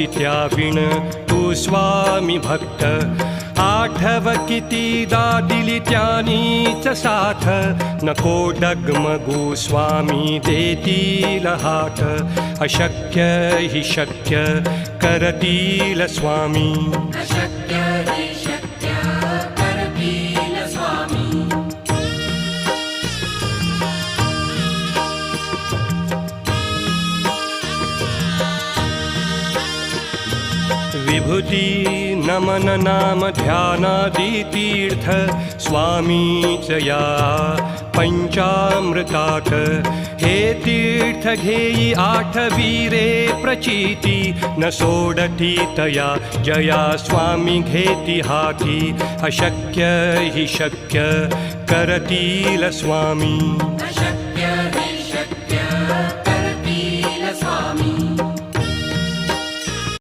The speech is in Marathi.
त्याविण तू स्वामी भक्त आठव कितीदा दिली त्यानीच साथ नको डगमगू स्वामी देतील हात अशक्य हि शक्य करतील स्वामी अशक्य हि शक्य करतील स्वामी विभूती नमन नाम ध्यानादि तीर्थ स्वामीच या पंचामृतात हे तीर्थ घेई आठवीरे प्रचिती न सोडती तया जया स्वामी घेती हाती अशक्य हि शक्य करतील स्वामी अशक्य